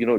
you know,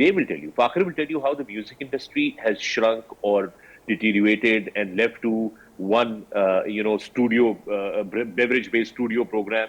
they will tell you, Fakhir will tell you how the music industry has shrunk or deteriorated and left to one, you know, studio, beverage-based studio program.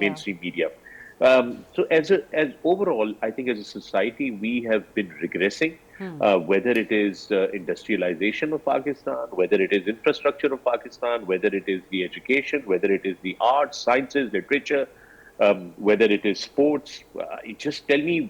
mainstream media. So as overall, I think as a society, we have been regressing, whether it is industrialization of Pakistan, whether it is infrastructure of Pakistan, whether it is the education, whether it is the arts, sciences, literature, whether it is sports. Just tell me,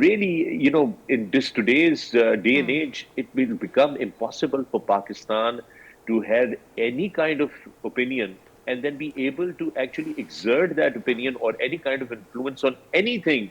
really, you know, in this today's day and age, it will become impossible for Pakistan to have any kind of opinion and then be able to actually exert that opinion or any kind of influence on anything,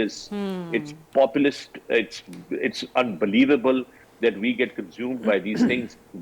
this, it's populist, it's unbelievable that we get consumed by these things.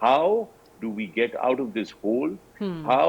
how do we get out of this hole? How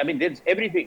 I mean there's everything.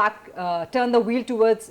back, turn the wheel towards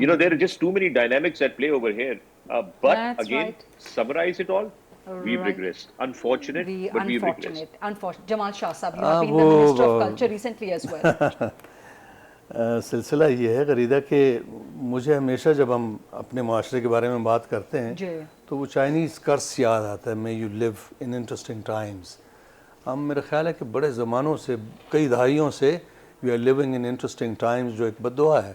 You know, there are just too many dynamics at play over here. But again, summarize it all. We've regressed. Unfortunate, but we've regressed. Unfortunate. Jamal Shah Sahab, you have been the Minister of Culture recently as well. سلسلہ یہ ہے غریدہ کہ مجھے ہمیشہ جب ہم اپنے معاشرے کے بارے میں بات کرتے ہیں تو وہ چائنیز کرس یاد آتا ہے، may you live in interesting times. ہم میرا خیال ہے کہ بڑے زمانوں سے، کئی دہائیوں سے we are living in interesting times، جو ایک بد دعا ہے.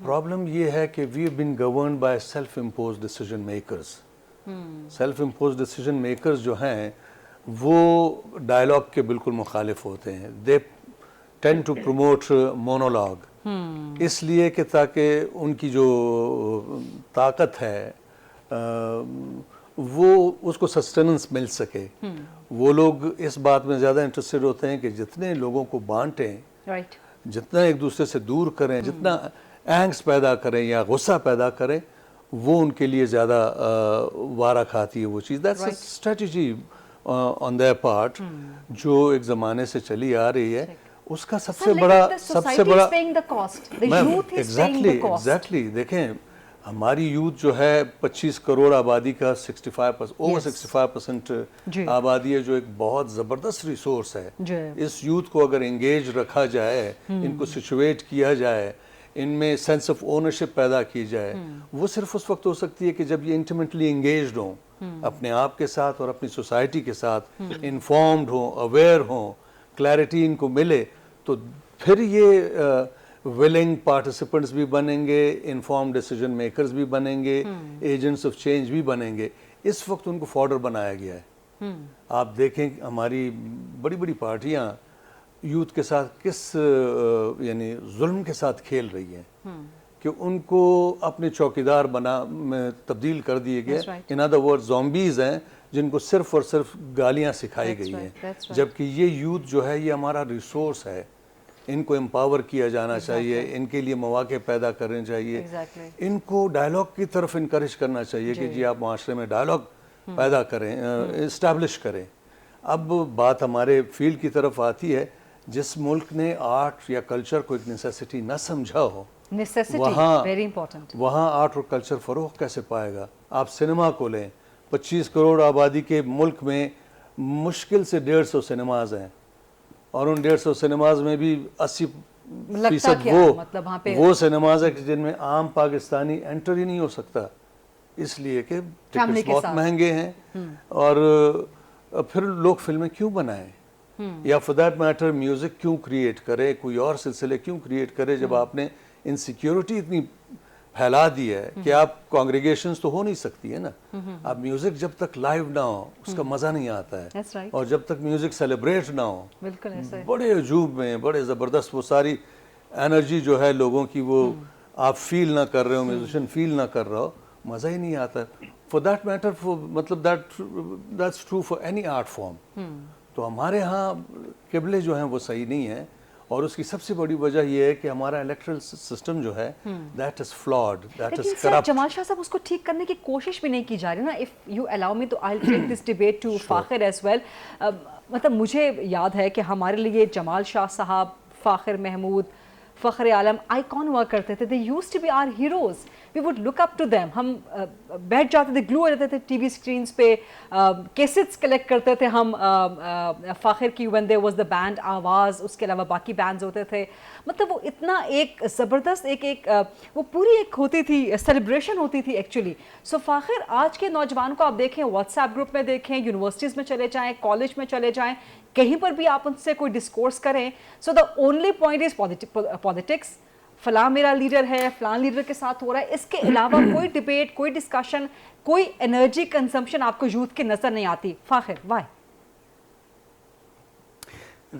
پرابلم یہ ہے کہ we have been governed by self-imposed decision makers. self-imposed decision makers جو ہیں وہ ڈائلاگ کے بالکل مخالف ہوتے ہیں. they tend to promote monologue. اس لیے کہ تاکہ ان کی جو طاقت ہے وہ اس کو سسٹیننس مل سکے. وہ لوگ اس بات میں زیادہ انٹرسٹڈ ہوتے ہیں کہ جتنے لوگوں کو بانٹیں، جتنا ایک دوسرے سے دور کریں، جتنا اینگس پیدا کریں یا غصہ پیدا کریں، وہ ان کے لیے زیادہ وارہ کھاتی ہے وہ چیز. That's a strategy on their part جو ایک زمانے سے چلی آ رہی ہے. اس کا سب سے بڑا ایگزیکٹلی دیکھیں ہماری یوتھ جو ہے 25 کروڑ آبادی کا 65% آبادی ہے، جو ایک بہت زبردست ریسورس ہے. اس یوتھ کو اگر انگیج رکھا جائے، ان کو سچویٹ کیا جائے، ان میں سینس آف اونرشپ پیدا کی جائے، وہ صرف اس وقت ہو سکتی ہے کہ جب یہ انٹیمیٹلی انگیجڈ ہوں اپنے آپ کے ساتھ اور اپنی سوسائٹی کے ساتھ، انفارمڈ ہوں، اویئر ہوں، کلیئرٹی ان کو ملے، تو پھر یہ willing participants بھی بنیں گے، informed decision makers بھی بنیں گے، agents of change بھی بنیں گے. اس وقت ان کو fodder بنایا گیا ہے. آپ دیکھیں ہماری بڑی بڑی پارٹیاں یوتھ کے ساتھ کس یعنی ظلم کے ساتھ کھیل رہی ہیں کہ ان کو اپنے چوکیدار میں تبدیل کر دیے گئے. in other words zombies ہیں جن کو صرف اور صرف گالیاں سکھائی گئی ہیں، جبکہ یہ یوتھ جو ہے یہ ہمارا ریسورس ہے. ان کو امپاور کیا جانا چاہیے، ان کے لیے مواقع پیدا کرنے چاہیے، ان کو ڈائلاگ کی طرف انکریج کرنا چاہیے کہ جی آپ معاشرے میں ڈائلاگ پیدا کریں، اسٹیبلش کریں. اب بات ہمارے فیلڈ کی طرف آتی ہے. جس ملک نے آرٹ یا کلچر کو ایک نیسیسٹی نہ سمجھا ہو، وہاں آرٹ اور کلچر فروغ کیسے پائے گا؟ آپ سنیما کو لیں، 25 کروڑ آبادی کے ملک میں مشکل سے 150 سنیماز ہیں، اور ان 150 سنیماز میں بھی 80% وہ سنیماز ہے جن میں عام پاکستانی انٹر ہی نہیں ہو سکتا، اس لیے کہ ٹکٹس بہت مہنگے ہیں. اور پھر لوگ فلمیں کیوں بنائیں، یا فار دیٹ میٹر میوزک کیوں کریٹ کرے، کوئی اور سلسلے کیوں کریٹ کرے، جب آپ نے انسیکیورٹی اتنی پھیلا دی ہے کہ آپ کانگریگیشنز تو ہو نہیں سکتی ہے نا. اب میوزک جب تک لائیو نہ ہو اس کا مزہ نہیں آتا ہے، اور جب تک میوزک سیلیبریٹ نہ ہو، بڑے عجوب میں بڑے زبردست وہ ساری انرجی جو ہے لوگوں کی وہ آپ فیل نہ کر رہے ہو، میوزیشین فیل نہ کر رہا ہو، مزہ ہی نہیں آتا. فار دیٹ میٹر مطلب that's true for any art form. تو ہمارے ہاں قبلے جو ہیں وہ صحیح نہیں ہیں، اور اس کی سب سے بڑی وجہ یہ ہے کہ ہمارا الیکٹرل سسٹم جو ہے that is flawed, that is corrupt. جمال شاہ صاحب اس کو ٹھیک کرنے کی کوشش بھی نہیں کی جا رہی نا. if you allow me to I'll take this debate to فاخر as well. مطلب مجھے یاد ہے کہ ہمارے لیے جمال شاہ صاحب، فاخر محمود، فخر عالم آئیکن ہوا کرتے تھے. they used to be our heroes. we would look up to them. ہم بیٹھ جاتے تھے، گلو ہو جاتے تھے ٹی وی اسکرینس پہ، کیسٹس کلیکٹ کرتے تھے ہم فاخر کی when there was the band آواز، اس کے علاوہ باقی بینڈز ہوتے تھے. مطلب وہ اتنا ایک زبردست ایک وہ پوری ایک ہوتی تھی، سیلیبریشن ہوتی تھی ایکچولی. سو فاخر آج کے نوجوان کو آپ دیکھیں، واٹس ایپ گروپ میں دیکھیں، یونیورسٹیز میں چلے جائیں، کالج میں چلے جائیں، کہیں پر بھی آپ ان سے کوئی ڈسکورس کریں، so the only point is politics. فلاں میرا لیڈر ہے، فلاں لیڈر کے ساتھ ہو رہا ہے. اس کے علاوہ کوئی ڈبیٹ، کوئی ڈسکشن، کوئی انرجی کنزمپشن آپ کو یوتھ کے نظر نہیں آتی. فاخر وائی؟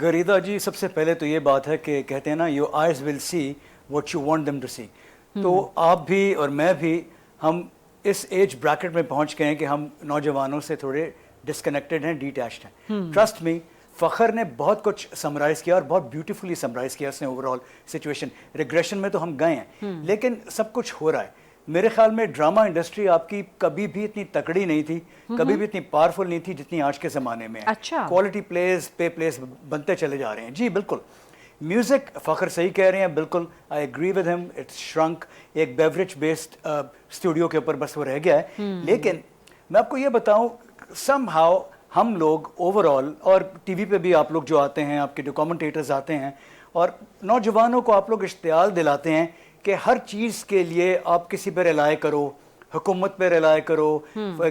غریدہ جی، سب سے پہلے تو یہ بات ہے کہ کہتے ہیں نا your eyes will see what you want them to see. تو آپ بھی اور میں بھی ہم اس ایج بریکٹ میں پہنچ گئے ہیں کہ ہم نوجوانوں سے تھوڑے ڈسکنیکٹڈ ہیں، ڈیٹیچڈ ہیں. ٹرسٹ می، فخر نے بہت کچھ سمرائز کیا اور بہت بیوٹیفلی سمرائز کیا اس نے اوور آل سچویشن. ریگریشن میں تو ہم گئے ہیں لیکن سب کچھ ہو رہا ہے. میرے خیال میں ڈرامہ انڈسٹری آپ کی کبھی بھی اتنی تکڑی نہیں تھی، کبھی بھی اتنی پاورفل نہیں تھی جتنی آج کے زمانے میں ہے. کوالٹی پلیز، پے پلیز بنتے چلے جا رہے ہیں. جی بالکل. میوزک فخر صحیح کہہ رہے ہیں، بالکل I agree with him. It's shrunk. ایک بیوریج بیسڈ اسٹوڈیو کے اوپر بس وہ رہ گیا ہے. لیکن میں آپ کو یہ بتاؤں، سم ہاؤ ہم لوگ اوور آل، اور ٹی وی پہ بھی آپ لوگ جو آتے ہیں، آپ کے جو کامنٹیٹرز آتے ہیں، اور نوجوانوں کو آپ لوگ اشتعال دلاتے ہیں کہ ہر چیز کے لیے آپ کسی پہ ریلائے کرو, حکومت پہ ریلائے کرو,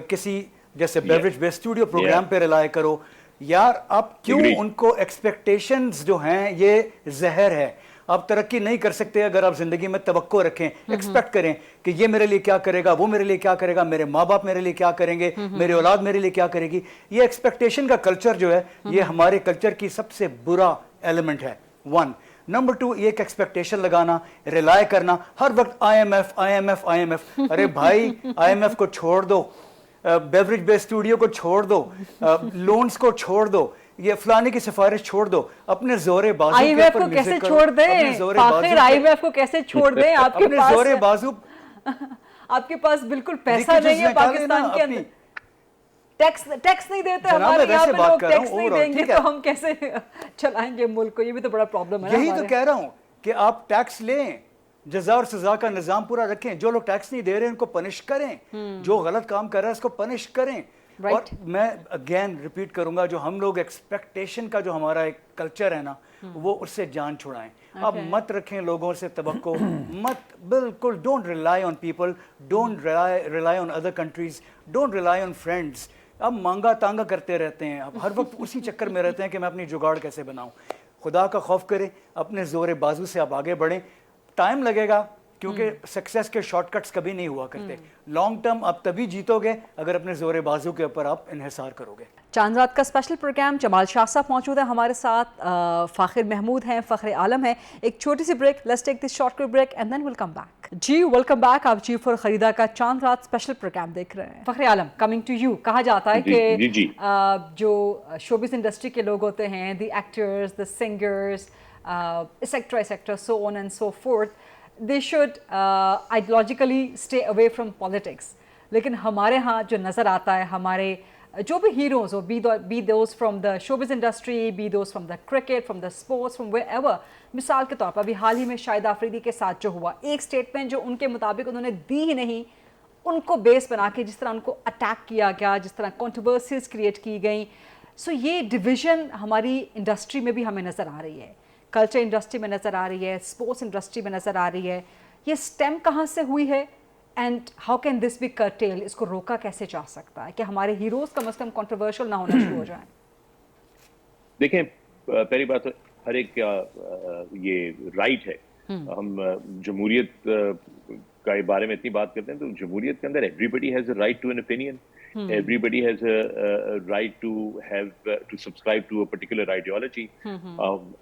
کسی جیسے بیوریج بیس اسٹوڈیو پروگرام پہ ریلائے کرو. یار آپ کیوں ان کو ایکسپیکٹیشنز جو ہیں یہ زہر ہے. آپ ترقی نہیں کر سکتے اگر آپ زندگی میں توقع رکھیں, ایکسپیکٹ کریں کہ یہ میرے لیے کیا کرے گا, وہ میرے لیے کیا کرے گا, میرے ماں باپ میرے لیے کیا کریں گے, میری اولاد میرے لیے کیا کرے گی. یہ ایکسپیکٹیشن کا کلچر جو ہے یہ ہمارے کلچر کی سب سے برا ایلیمنٹ ہے. 1 نمبر 2 یہ ایک ایکسپیکٹیشن لگانا, ریلائے کرنا ہر وقت I M F I M F I M F. ارے بھائی آئی ایم ایف کو چھوڑ دو, بیوریج بیس اسٹوڈیو کو چھوڑ دو, لونز کو چھوڑ دو, یہ فلانے کی سفارش چھوڑ دو, اپنے زور بازو آئی ایم ایف کو کیسے چھوڑ دیں, فاخر آئی ایم ایف کو کیسے چھوڑ دیں, آپ کے پاس زور بازو, آپ کے پاس بالکل پیسہ نہیں ہے پاکستان کے اندر, ٹیکس نہیں دیتے ہمارے یہاں پہ لوگ, ٹیکس نہیں دیں گے تو ہم کیسے چلائیں گے ملک کو, یہ بھی تو بڑا پرابلم ہے. یہی تو کہہ رہا ہوں کہ آپ ٹیکس لیں, جزا اور سزا کا نظام پورا رکھیں, جو لوگ ٹیکس نہیں دے رہے ان کو پنش کریں, جو غلط کام کر رہا ہے اس کو پنش کریں. اور میں اگین ریپیٹ کروں گا, جو ہم لوگ ایکسپیکٹیشن کا جو ہمارا ایک کلچر ہے نا, وہ اس سے جان چھڑائیں. اب مت رکھیں لوگوں سے توقع, مت, بالکل don't rely on people, don't rely on other countries, don't rely on friends. اب مانگا تانگا کرتے رہتے ہیں, اب ہر وقت اسی چکر میں رہتے ہیں کہ میں اپنی جگاڑ کیسے بناؤں. خدا کا خوف کریں, اپنے زور بازو سے آپ آگے بڑھیں. ٹائم لگے گا کیونکہ سکسیس کے شارٹ کٹس کبھی نہیں ہوا کرتے. لانگ ٹرم آپ تبھی جیتو گے اگر اپنے زور بازو کے اوپر آپ انحصار کرو گے. چاند رات کا اسپیشل پروگرام, جمال شاہ صاحب موجود ہیں ہمارے ساتھ, فاخر محمود ہیں, فخر عالم ہیں. ایک چھوٹی سی break, let's take this short break and then we'll come back. جی ویلکم بیک, آپ جی فور خریدا کا چاند رات اسپیشل پروگرام دیکھ رہے ہیں. فخر عالم, کمنگ ٹو یو, کہا جاتا ہے کہ جو شوبز انڈسٹری کے لوگ ہوتے ہیں, the actors, the singers, etcetera so on and so forth, they should ideologically stay away from politics. لیکن ہمارے ہاں جو نظر آتا ہے, ہمارے جو بھی heroes who, be those from the showbiz industry, be those from the cricket, from the sports, from wherever, مثال کے طور پر ابھی حال ہی میں شاہد آفریدی کے ساتھ جو ہوا, ایک سٹیٹمنٹ جو ان کے مطابق انہوں نے دی ہی نہیں, ان کو بیس بنا کے جس طرح ان کو اٹیک کیا گیا, جس طرح کنٹروورسیز کریٹ کی گئیں. سو یہ ڈویژن ہماری انڈسٹری میں بھی ہمیں نظر آ رہی ہے, کلچر انڈسٹری میں نظر آ رہی ہے, اسپورٹس انڈسٹری میں نظر آ رہی ہے. یہ اسٹیم کہاں سے ہوئی ہے and how can this be curtail, اس کو روکا کیسے جا سکتا ہے کہ ہمارے ہیروز کم از کم کنٹروورشل نہ ہونا شروع ہو جائیں؟ دیکھیں, پہلی بات ہر ایک کا یہ رائٹ ہے. ہم جمہوریت کے بارے میں اتنی بات کرتے ہیں تو جمہوریت کے اندر every has a right to an opinion. Everybody has a right to subscribe to a particular ideology,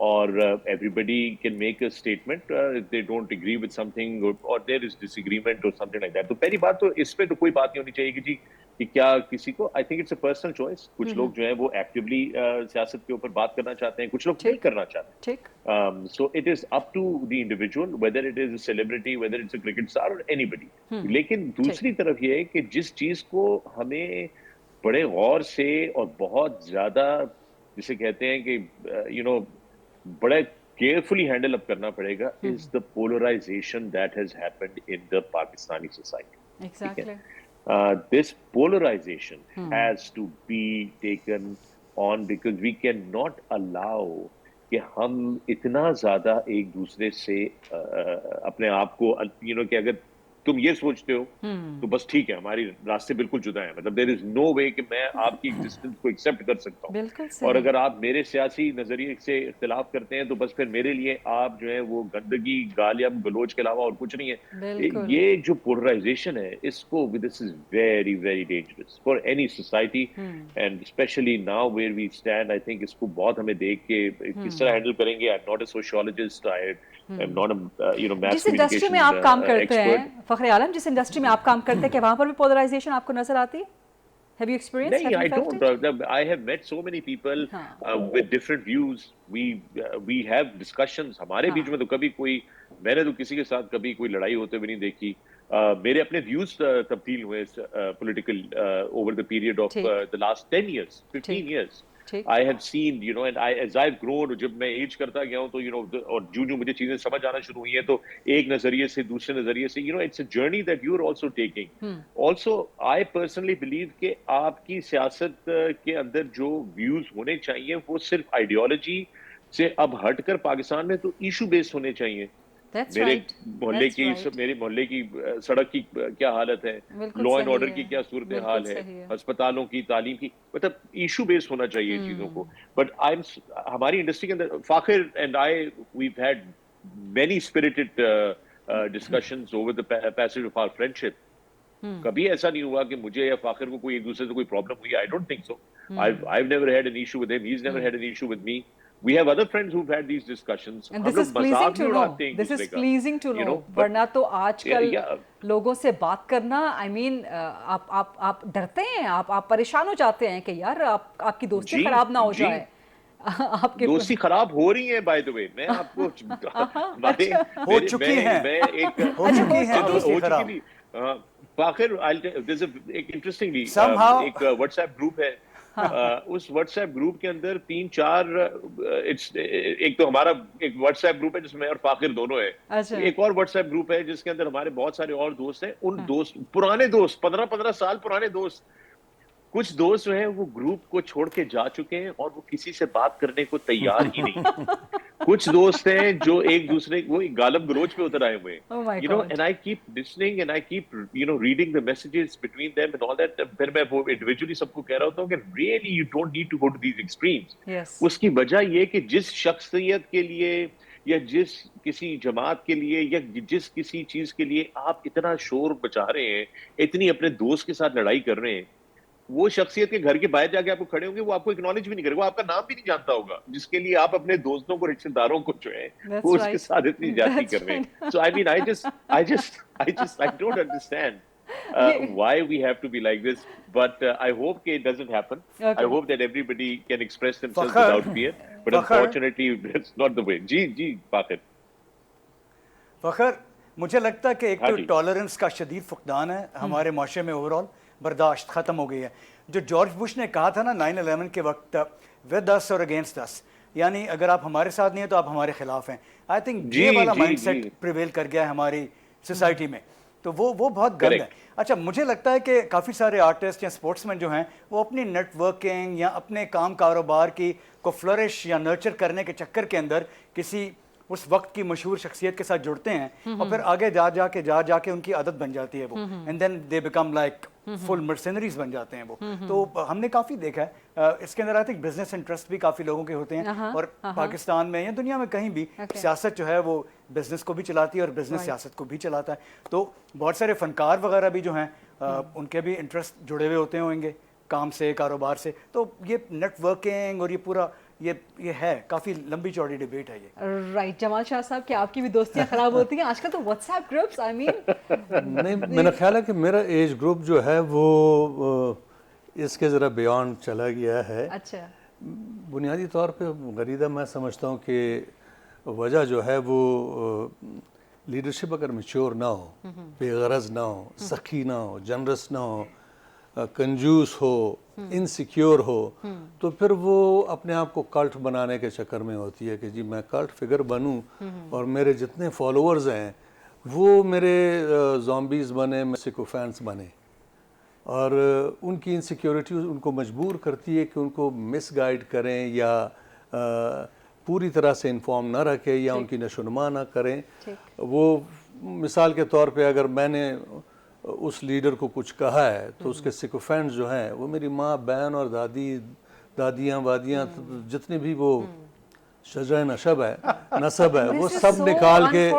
or everybody can make a statement if they don't agree with something, or there is disagreement or something like that. تو پہلی بات تو اس پہ تو کوئی بات نہیں ہونی چاہیے کہ جی کہ کیا کسی کو, I think it's a personal choice. کچھ لوگ جو ہیں وہ ایکٹیولی سیاست کے اوپر بات کرنا چاہتے ہیں, کچھ لوگ نہیں کرنا چاہتے ہیں. So it is up to the individual, whether it is a celebrity, whether it's a cricket star or anybody. لیکن دوسری طرف یہ ہے کہ جس چیز کو ہمیں بڑے غور سے اور بہت زیادہ جسے کہتے ہیں کہ بڑے کیئرفلی ہینڈل اپ کرنا پڑے گا, is the polarization that has happened in the Pakistani society. Exactly. This polarization has to be taken on because we cannot allow کہ ہم اتنا زیادہ ایک دوسرے سے اپنے آپ کو کہ اگر تم یہ سوچتے ہو تو بس ٹھیک ہے, ہماری راستے بالکل جدا ہیں. مطلب دیر از نو وے کہ میں آپ کی ایگزسٹنس کو ایکسیپٹ کر سکتا ہوں, اور اگر آپ میرے سیاسی نظریے سے اختلاف کرتے ہیں تو بس پھر میرے لیے آپ جو ہے وہ گندگی, گالیاں گلوچ کے علاوہ اور کچھ نہیں ہے. یہ جو پولرائزیشن ہے, اس کو this is very very dangerous for any society, and especially now where we stand. I think اس کو بہت ہمیں دیکھ کے کس طرح ہینڈل کریں گے. آئی am not a sociologist, I am not a جس انڈسٹری میں آپ کام کرتے ہیں فخر عالم, جس انڈسٹری میں آپ کام کرتے ہیں, کہ وہاں پر بھی پولرائزیشن آپ کو نظر آتی ہے؟ Have you experienced? No, I don't. I have met so many people with different views. We have discussions. ہمارے بیچ میں تو کبھی کوئی, میں نے تو کسی کے ساتھ کبھی کوئی لڑائی ہوتے بھی نہیں دیکھی. میرے اپنے ویوز تبدیل ہوئے political over the period of the last 10 years, 15 years. I have seen, and as I've grown, جب میں ایج کرتا گیا ہوں تو اور جو مجھے چیزیں سمجھ آنا شروع ہوئی ہیں تو ایک نظریے سے دوسرے نظریے سے, it's a journey that you're also taking. Also, I personally believe کہ آپ کی سیاست کے اندر جو ویوز ہونے چاہیے وہ صرف آئیڈیالوجی سے اب ہٹ کر پاکستان میں تو ایشو بیس ہونے چاہیے. That's میرے right. محلے That's کی right. میرے محلے کی سڑک کی کیا حالت ہے, بالکل لا اینڈ صحیح آرڈر ہے. کی کیا صورتحال بالکل ہے, صحیح ہے. ہسپتالوں کی, تعلیم کی, مطلب ایشو بیس ہونا چاہیے چیزوں کو. بٹ ہماری انڈسٹری کے اندر Fakhir and I we've had many spirited discussions over the passage of our friendship. کبھی ایسا نہیں ہوا کہ مجھے یا فاخر کو کوئی ایک دوسرے سے کوئی پرابلم ہوئی. I don't think so. I've never had an issue with him. He's never had an issue with me. We have other friends who've had these discussions. And this is pleasing to know. This is pleasing to know. ورنہ تو آج کل لوگوں سے بات کرنا, I mean, آپ ڈرتے ہیں, آپ پریشان ہو جاتے ہیں کہ یار آپ کی دوستی خراب نہ ہو جائے. آپ کی دوستی خراب ہو رہی ہے بائی دا وے. میں آپ کو ہو چکی ہیں, ہو چکی ہیں دوستی خراب. فاخر ایک انٹرسٹنگلی ایک واٹس ایپ گروپ ہے, اس واٹس ایپ گروپ کے اندر 3-4 ایک تو ہمارا ایک واٹس ایپ گروپ ہے جس میں اور فاخر دونوں ہے, ایک اور واٹس ایپ گروپ ہے جس کے اندر ہمارے بہت سارے اور دوست ہیں. ان دوست پرانے دوست 15 سال پرانے دوست, کچھ دوست جو ہیں وہ گروپ کو چھوڑ کے جا چکے ہیں اور وہ کسی سے بات کرنے کو تیار ہی نہیں. کچھ دوست ہیں جو ایک دوسرے وہ غالب گلوچ پہ اتر آئے ہوئے ہیں, you know, and I keep listening and I keep, you know, reading the messages between them and all that. پھر میں وہ individually سب کو کہہ رہا ہوتا ہوں کہ really you don't need to go to these extremes. اس کی وجہ یہ کہ جس شخصیت کے لیے یا جس کسی جماعت کے لیے یا جس کسی چیز کے لیے آپ اتنا شور بچا رہے ہیں, اتنی اپنے دوست کے ساتھ لڑائی کر رہے ہیں, وہ شخصیت کے گھر کے باہر جا کے آپ کو کھڑے ہوں گے, وہ آپ کو اکنالج بھی نہیں کرے گا, وہ آپ کا نام بھی نہیں جانتا ہوگا, جس کے لیے آپ اپنے دوستوں کو, رشتے داروں کو جو ہے وہ اس کے ساتھ اتنی زیادتی کر رہے ہیں. So I mean, I don't understand why we have to be like this, but I hope it doesn't happen. I hope that everybody can express themselves without fear, but unfortunately that's not the way. جی فاخر. فخر, مجھے لگتا ہے کہ ایک تو tolerance کا شدید فقدان ہے ہمارے معاشرے میں, اوور آل برداشت ختم ہو گئی ہے. جو جارج بش نے کہا تھا نا 9/11 کے وقت, ود us اور اگینسٹ us, یعنی اگر آپ ہمارے ساتھ نہیں ہیں تو آپ ہمارے خلاف ہیں. آئی تھنک یہ والا مائنڈ سیٹ پریویل کر گیا ہے ہماری سوسائٹی میں, تو وہ بہت گند ہے. اچھا, مجھے لگتا ہے کہ کافی سارے آرٹسٹ یا اسپورٹس مین جو ہیں وہ اپنی نیٹ ورکنگ یا اپنے کاروبار کی کو فلرش یا نرچر کرنے کے چکر کے اندر کسی اس وقت کی مشہور شخصیت کے ساتھ جڑتے ہیں اور پھر آگے جا کے ان کی عادت بن جاتی ہے وہ, and then they become like full mercenaries بن جاتے ہیں وہ. تو ہم نے کافی دیکھا ہے اس کے اندر. آئی تھنک بزنس انٹرسٹ بھی کافی لوگوں کے ہوتے ہیں, اور پاکستان میں یا دنیا میں کہیں بھی سیاست جو ہے وہ بزنس کو بھی چلاتی ہے اور بزنس سیاست کو بھی چلاتا ہے. تو بہت سارے فنکار وغیرہ بھی جو ہیں ان کے بھی انٹرسٹ جڑے ہوئے ہوتے ہوں گے کام سے, کاروبار سے. تو یہ نیٹ ورکنگ اور یہ پورا یہ ہے کافی لمبی چوڑی ڈیبیٹ ہے یہ. رائٹ جمال شاہ صاحب, کہ آپ کی بھی دوستیاں خراب ہوتی ہیں آج کل تو واٹس ایپ گروپس, آئی مین نہیں, میرا خیال ہے کہ میرا ایج گروپ جو ہے وہ اس کے ذرا بیانڈ چلا گیا ہے. اچھا, بنیادی طور پہ غریدہ میں سمجھتا ہوں کہ وجہ جو ہے وہ لیڈرشپ اگر میچور نہ ہو, بے غرض نہ ہو, سخی نہ ہو, جنرس نہ ہو, کنجوس ہو, انسیکیور ہو, تو پھر وہ اپنے آپ کو کلٹ بنانے کے چکر میں ہوتی ہے کہ جی میں کلٹ فگر بنوں اور میرے جتنے فالوورز ہیں وہ میرے زومبیز بنے, سیکوفینس بنے, اور ان کی انسیکیورٹی ان کو مجبور کرتی ہے کہ ان کو مس گائیڈ کریں یا پوری طرح سے انفارم نہ رکھیں یا ان کی نشوونما نہ کریں. وہ مثال کے طور پہ اگر میں نے اس لیڈر کو کچھ کہا ہے تو اس کے سیکوفینٹس جو ہیں وہ میری ماں, بہن اور دادیاں وادیاں جتنے بھی وہ شجرہ نسب ہے وہ سب نکال کے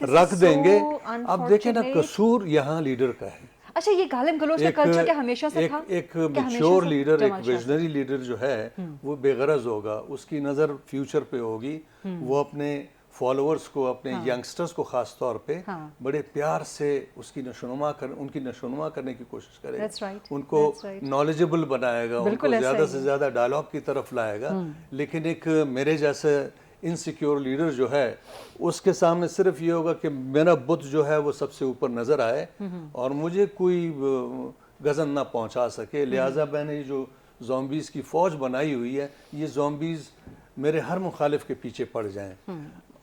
رکھ دیں گے. اب دیکھیں نا, قصور یہاں لیڈر کا ہے. اچھا, یہ غالب گلوچ کا کلچر کیا ہمیشہ سے تھا؟ ایک میچور لیڈر, ایک ویژنری لیڈر جو ہے وہ بے غرض ہوگا, اس کی نظر فیوچر پہ ہوگی, وہ اپنے فالوورز کو, اپنے ینگسٹرز کو خاص طور پہ بڑے پیار سے ان کی نشوونما کرنے کی کوشش کرے گا, ان کو نالجبل بنائے گا, ان کو زیادہ سے زیادہ ڈائلاگ کی طرف لائے گا. لیکن ایک میرے جیسے انسیکیور لیڈر جو ہے اس کے سامنے صرف یہ ہوگا کہ میرا بت جو ہے وہ سب سے اوپر نظر آئے اور مجھے کوئی غضن نہ پہنچا سکے. لہٰذا میں نے جو زومبیز کی فوج بنائی ہوئی ہے, یہ زومبیز میرے ہر مخالف کے پیچھے پڑ جائیں.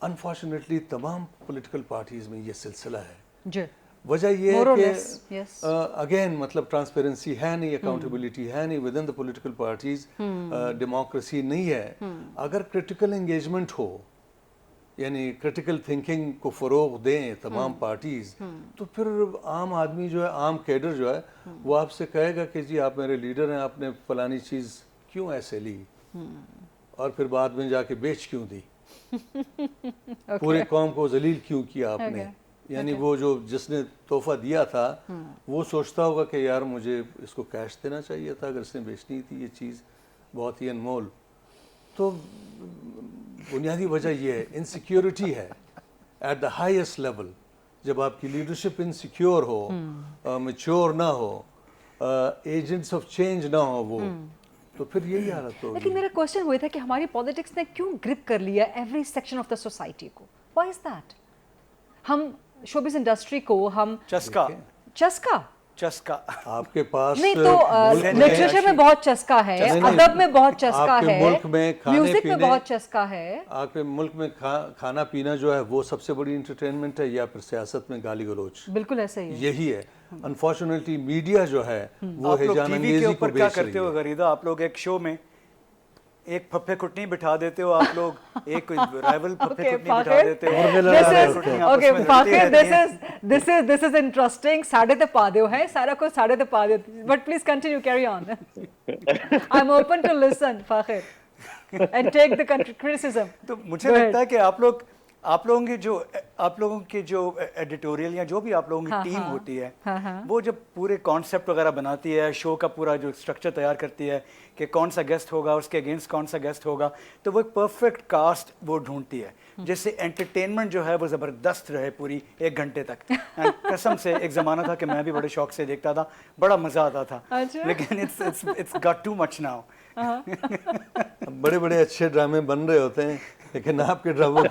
انفارچونیٹلی تمام پولیٹیکل پارٹیز میں یہ سلسلہ ہے. وجہ یہ More or ہے less, yes. کہ اگین مطلب ٹرانسپیرنسی ہے نہیں, اکاؤنٹیبلٹی ہے نہیں with in the political parties, democracy نہیں ہے. اگر کرٹیکل انگیجمنٹ ہو, یعنی کرٹیکل تھنکنگ کو فروغ دیں تمام پارٹیز, تو پھر عام آدمی جو ہے, عام کیڈر جو ہے, وہ آپ سے کہے گا کہ جی آپ میرے لیڈر ہیں, آپ نے فلانی چیز کیوں ایسے لی, اور pھر بعد میں جا کے بیچ کیوں دی, پورے قوم کو ذلیل کیوں کیا آپ نے. یعنی وہ جو جس نے تحفہ دیا تھا وہ سوچتا ہوگا کہ یار مجھے اس کو کیش دینا چاہیے تھا اگر اس نے بیچنی تھی یہ چیز بہت ہی انمول. تو بنیادی وجہ یہ ہے, انسیکیورٹی ہے ایٹ دا ہائیسٹ لیول. جب آپ کی لیڈرشپ انسیکیور ہو, میچور نہ ہو, ایجنٹس آف چینج نہ ہو وہ, تو پھر یہی حالت ہوگی. لیکن میرا کوشچن وہی تھا کہ ہماری پالیٹکس نے کیوں گرپ کر لیا every section of the society کو, وائی از دیٹ؟ ہم شوبز انڈسٹری کو ہم چسکا آپ کے پاس نہیں تو لٹریچر میں بہت چسکا ہے, ادب میں بہت چسکا ہے, میوزک میں بہت چسکا ہے. آپ کے ملک میں کھانا پینا جو ہے وہ سب سے بڑی انٹرٹینمنٹ ہے, یا پھر سیاست میں گالی گلوچ؟ بالکل ایسا ہی ہے, یہی ہے. انفارچونیٹلی میڈیا جو ہے وہ ہیجان ٹی وی کے انگیزی کو اوپر کیا بیچ رہی کرتے ہو ہے. غریدہ, آپ لوگ ایک شو میں ایک پھپھے کٹنی بٹھا دیتے ہو, آپ لوگ ایک رائیول پھپھے کٹنی بٹھا دیتے ہو. This is interesting. ساڑھے تے پا دیو ہے, سارا کچھ ساڑھے تے پا دیو, but please continue, carry on. I'm open to listen, فاخر, and take the criticism. تو مجھے لگتا ہے کہ آپ لوگوں کی جو ایڈیٹوریل یا جو بھی آپ لوگوں کی ٹیم ہوتی ہے, وہ جب پورے کانسیپٹ وغیرہ بناتی ہے, شو کا پورا جو اسٹرکچر تیار کرتی ہے کہ کون سا گیسٹ ہوگا, اس کے اگینسٹ کون سا گیسٹ ہوگا, تو وہ ایک پرفیکٹ کاسٹ وہ ڈھونڈتی ہے جس سے انٹرٹینمنٹ جو ہے وہ زبردست رہے پوری 1 گھنٹے تک. قسم سے ایک زمانہ تھا کہ میں بھی بڑے شوق سے دیکھتا تھا, بڑا مزہ آتا تھا, لیکن it's got too much now. بڑے بڑے اچھے ڈرامے بن رہے ہوتے ہیں, لیکن آپ کے ڈراموں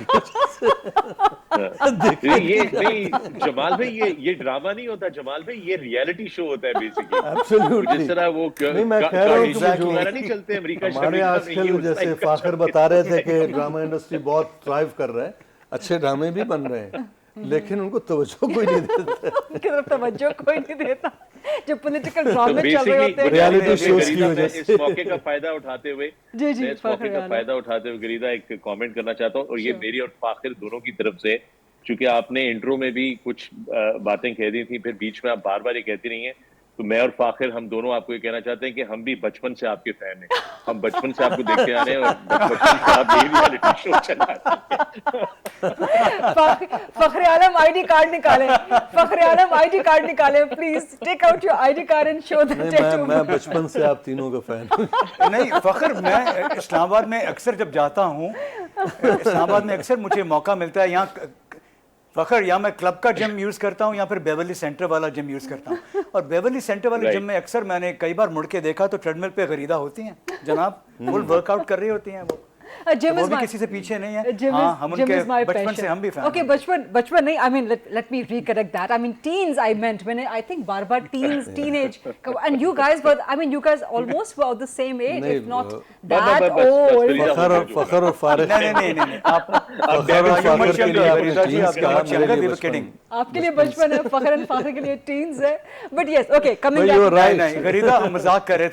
جمال بھائی یہ ڈرامہ نہیں ہوتا, جمال بھائی یہ ریئلٹی شو ہوتا ہے بیسیکلی. ایبسلیوٹلی. جس طرح وہ میں کہہ رہا ہوں کہ نہیں چلتے امریکہ ہمارے آج کل جیسے فاخر بتا رہے تھے کہ ڈرامہ انڈسٹری بہت ٹرائیو کر رہا ہے, اچھے ڈرامے بھی بن رہے ہیں, لیکن ان کو توجہ کوئی نہیں دیتا. ان کی طرف توجہ کوئی نہیں دیتا. جو پولیٹیکل ڈرامے چل رہے ہوتے ہیں, ریالٹی شوز کی وجہ سے. اس موقع کا فائدہ اٹھاتے ہوئے اس موقع کا فائدہ اٹھاتے ہوئے غریدہ ایک کامنٹ کرنا چاہتا ہوں, اور یہ میری اور فاخر دونوں کی طرف سے, چونکہ آپ نے انٹرو میں بھی کچھ باتیں کہہ دی تھیں, پھر بیچ میں آپ بار بار یہ کہتی رہی ہیں, تو میں اور فاخر ہم دونوں آپ کو یہ کہنا چاہتے ہیں کہ ہم بھی بچپن سے آپ کے فین ہیں, ہم بچپن سے آپ کو دیکھتے آ رہے ہیں, اور بچپن سے آپ یہ ریالٹی شو چلاتے ہیں. فخر عالم آئی ڈی کارڈ نکالیں, فخر عالم آئی ڈی کارڈ نکالیں, please take out your I D card and show the tattoo. میں بچپن سے آپ تینوں کا فین ہوں. نہیں فخر, میں اسلام آباد میں اکثر جب جاتا ہوں, اسلام آباد میں اکثر مجھے موقع ملتا ہے, یہاں فخر یا میں کلب کا جم یوز کرتا ہوں یا پھر بیورلی سینٹر والا جم یوز کرتا ہوں, اور بیورلی سینٹر والے جم میں اکثر میں نے کئی بار مڑ کے دیکھا تو ٹریڈ مل پہ غریدہ ہوتی ہیں جناب, فل ورک آؤٹ کر رہی ہوتی ہیں وہ, وہ بھی کسی سے پیچھے نہیں ہے. ہاں ہم ان کے بچپن سے ہم بھی فین. اوکے بچپن نہیں, I mean let me recorrect that, I mean teens I meant, میں نے آئی تھنک بار بار teens, teenage, and you guys were, I mean you guys almost were the same age if not that old. Fakhar اور فارغ, نہیں آپ آپ کے لیے بچپن ہے, فخر اینڈ فاخر کے لیے ٹینز ہے, but yes okay coming back. نہیں غریدہ, ہم مذاق کر رہے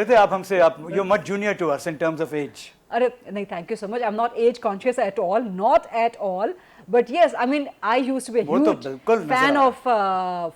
تھے, آپ ہم سے, آپ you much junior to us in terms of age. ارے نہیں, thank you so much, I am not age conscious at all, not at all, but yes I mean I used to be huge fan of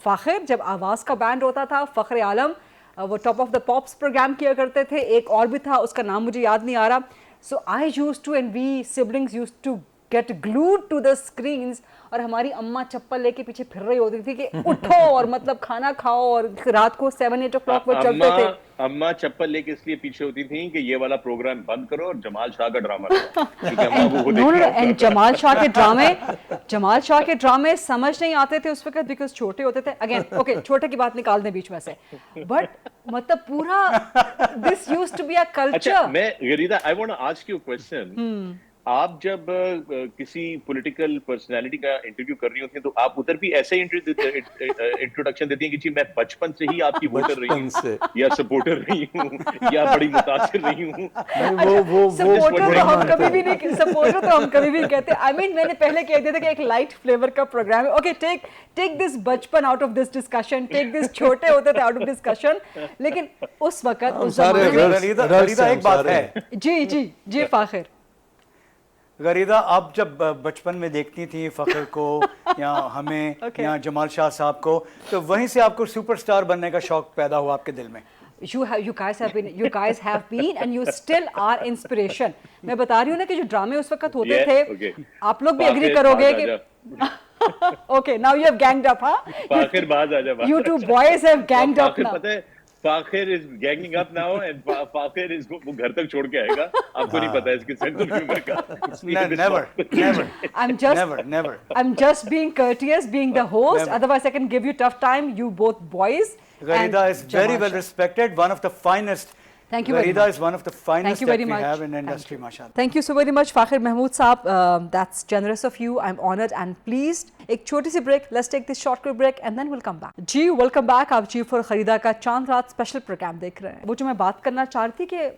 Fakhir. جب آواز کا band ہوتا تھا, فخر عالم وہ top of the pops programme کیا کرتے تھے, ایک اور بھی تھا اس کا نام مجھے یاد نہیں آ رہا. So I used to, and we siblings used to get glued to the screens, اور ہماری اماں چپل لے کے پیچھے پھر رہی ہوتی تھی کہ اٹھو اور مطلب کھانا کھاؤ, اور رات کو 7-8 o'clock وہ چلتے تھے. اماں چپل لے کے اس لیے پیچھے ہوتی تھیں کہ یہ والا پروگرام بند کرو اور جمال شاہ کا ڈرامہ کرو. اینڈ جمال شاہ کے ڈرامے سمجھ نہیں آتے تھے اس وقت, بیکاز چھوٹے ہوتے تھے. اگین اوکے, چھوٹے کی بات نکال دیں بیچ میں سے, بٹ مطلب پورا this used to be a culture. میں Gharida, I want to ask you question, آپ جب کسی پولیٹیکل پرسنالٹی کا انٹرویو کر رہی ہوتی ہیں تو آپ ادھر بھی ایسے ہی انٹروڈکشن دیتی ہیں کہ جی میں بچپن سے ہی آپ کی ووٹر رہی ہوں یا سپورٹر رہی ہوں یا بڑی متاثر رہی ہوں. سپورٹر تو ہم کبھی بھی نہیں سپورٹر تو ہم کبھی بھی نہیں کہتے. آئی مین میں نے پہلے کہہ دیا تھا کہ ایک لائٹ فلیور کا پروگرام ہے. اوکے ٹیک دس بچپن آؤٹ آف دس ڈسکشن, ٹیک دس چھوٹے ہوتے تھے آؤٹ آف ڈسکشن, لیکن اس وقت اس زمانے میں غریدہ ایک بات ہے. جی فاخر, غریدہ آپ جب بچپن میں دیکھتی تھیں فخر کو یا ہمیں یا جمال شاہ صاحب کو, تو وہیں سے آپ کو سپر سٹار بننے کا شوق پیدا ہوا آپ کے دل میں. You guys have been and you still are inspiration. میں بتا رہی ہوں نا کہ جو ڈرامے اس وقت ہوتے تھے, آپ لوگ بھی اگری کرو گے کہ okay now you have ganged up, huh? فاخر باز آ جا. You two boys have ganged up now. پتہ ہے فاخر is ganging up now and فاخر اس کو گھر تک چھوڑ کے آئے گا. آپ کو نہیں پتا اس کے سینس آف ہیومر کا. I'm just being courteous, being the host. Otherwise I can give you tough time, you both boys. Gharida is very well respected, one of the finest. Thank you very Gharida much. is one of the finest that we have in industry, mashallah. Thank you so very much, Fakhir Mahmood Saab. That's generous of you. I'm honored and pleased. ایک چھوٹی سی break, let's take this short break and then we'll come back. G welcome back. آپ جی four خریدا کا چاند رات special program دیکھ رہے ہیں. وہ جو میں بات کرنا چاہ رہی تھی کہ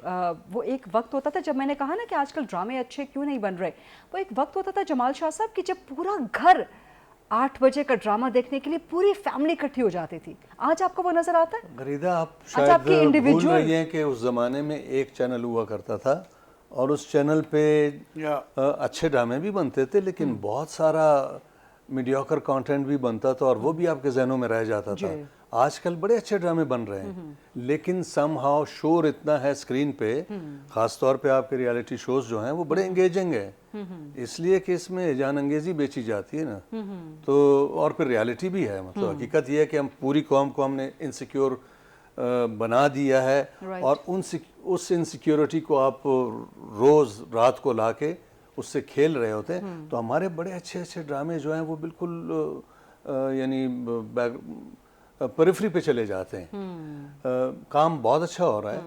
وہ ایک وقت ہوتا تھا جب میں نے کہا نا کہ آج کل ڈرامے اچھے کیوں نہیں بن رہے, وہ ایک وقت ہوتا تھا جمال شاہ صاحب کہ جب پورا گھر 8 بجے کا ڈرامہ دیکھنے کے لیے پوری فیملی اکٹھی ہو جاتی تھی. آج آپ کو وہ نظر آتا ہے؟ غریدہ آپ شاید بھول رہی ہیں کہ اس زمانے میں ایک چینل ہوا کرتا تھا اور اس چینل پہ اچھے ڈرامے بھی بنتے تھے لیکن بہت سارا میڈیوکر کانٹینٹ بھی بنتا تھا اور وہ بھی آپ کے ذہنوں میں رہ جاتا تھا. آج کل بڑے اچھے ڈرامے بن رہے ہیں لیکن سم ہاؤ شور اتنا ہے اسکرین پہ, خاص طور پہ آپ کے ریالٹی شوز جو ہیں وہ بڑے انگیجنگ ہیں, اس لیے کہ اس میں جان انگیزی بیچی جاتی ہے نا, تو اور پھر ریالٹی بھی ہے. مطلب حقیقت یہ ہے کہ ہم پوری قوم کو ہم نے انسیکیور بنا دیا ہے اور اس انسیکیورٹی کو آپ روز رات کو لا کے اس سے کھیل رہے ہوتے ہیں. تو ہمارے بڑے اچھے اچھے ڈرامے جو ہیں وہ بالکل یعنی پریفری پہ چلے جاتے ہیں. کام بہت اچھا ہو رہا ہے.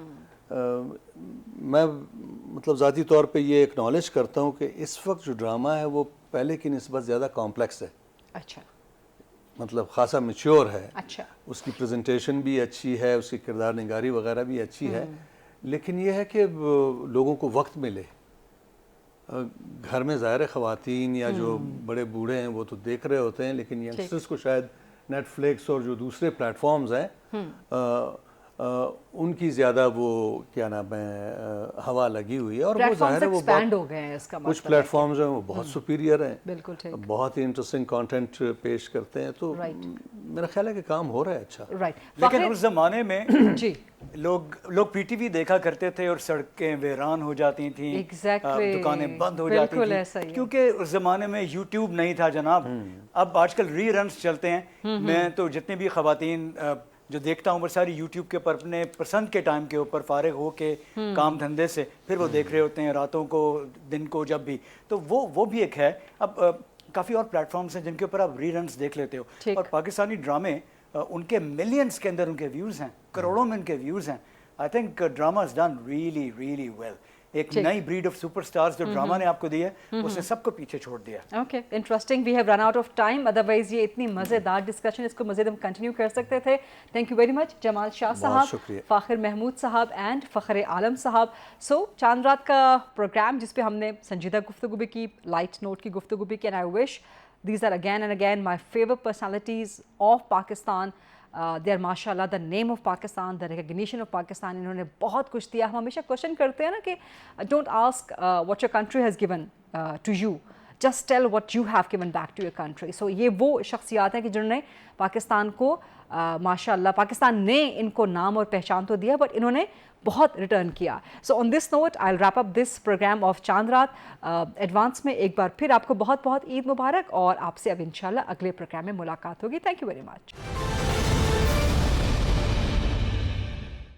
میں مطلب ذاتی طور پہ یہ ایکنالج کرتا ہوں کہ اس وقت جو ڈرامہ ہے وہ پہلے کی نسبت زیادہ کمپلیکس ہے. اچھا, مطلب خاصا میچور ہے. اچھا, اس کی پریزنٹیشن بھی اچھی ہے, اس کی کردار نگاری وغیرہ بھی اچھی ہے, لیکن یہ ہے کہ لوگوں کو وقت ملے. گھر میں ظاہر خواتین یا جو بڑے بوڑھے ہیں وہ تو دیکھ رہے ہوتے ہیں, لیکن ینگسٹرز کو شاید نیٹ فلکس اور جو دوسرے پلیٹ فارمز ہیں ان کی زیادہ وہ کیا نام ہے ہوا لگی ہوئی ہے, اور وہ ظاہر ہے وہ کچھ پلیٹ فارمز ہیں وہ بہت سپیریئر ہیں, بہت ہی انٹرسٹنگ کانٹینٹ پیش کرتے ہیں. تو میرا خیال ہے کہ کام ہو رہا ہے اچھا. لیکن اس زمانے میں لوگ پی ٹی وی دیکھا کرتے تھے اور سڑکیں ویران ہو جاتی تھیں, دکانیں بند ہو جاتی تھیں, کیونکہ اس زمانے میں یوٹیوب نہیں تھا جناب. اب آج کل ری رنس چلتے ہیں. میں تو جتنی بھی خواتین جو دیکھتا ہوں وہ ساری یوٹیوب کے اوپر اپنے پسند کے ٹائم کے اوپر فارغ ہو کے کام دھندے سے پھر وہ دیکھ رہے ہوتے ہیں راتوں کو دن کو جب بھی. تو وہ بھی ایک ہے. اب کافی اور پلیٹ فارمز ہیں جن کے اوپر آپ ری رنس دیکھ لیتے ہو, اور پاکستانی ڈرامے ان کے ملینز کے اندر ان کے ویوز ہیں, کروڑوں میں ان کے ویوز ہیں. I think drama is done really really well. ایک نئی بریڈ آف سپر سٹارز جو ڈراما نے آپ کو دی ہے اس نے سب کو پیچھے چھوڑ دیا. Okay, interesting. We have run out of time, otherwise یہ اتنی مزیدار ڈسکشن اس کو مزید ہم کنٹینیو کر سکتے تھے. تھینک یو ویری مچ جمال شاہ صاحب, فاخر محمود صاحب اینڈ فخر عالم صاحب. سو چاند رات کا پروگرام جس پہ ہم نے سنجیدہ گفتگو بھی کی, لائٹ نوٹ کی گفتگو بھی کی, and I wish these are again and again my favorite personalities of Pakistan. They are mashallah the name of Pakistan, the recognition of Pakistan. انہوں نے بہت کچھ دیا. ہم ہمیشہ کوشچن کرتے ہیں نا کہ don't ask what your country has given to you, just tell what you have given back to your country. So یہ وہ شخصیات ہیں کہ جنہوں نے پاکستان کو ماشاءاللہ, پاکستان نے ان کو نام اور پہچان تو دیا بٹ انہوں نے بہت ریٹرن کیا. So on this note I will wrap up this programme of Chand Raat. Advance میں ایک بار پھر آپ کو بہت بہت عید مبارک, اور آپ سے اب انشاءاللہ اگلے پروگرام میں ملاقات ہوگی. Thank you very much.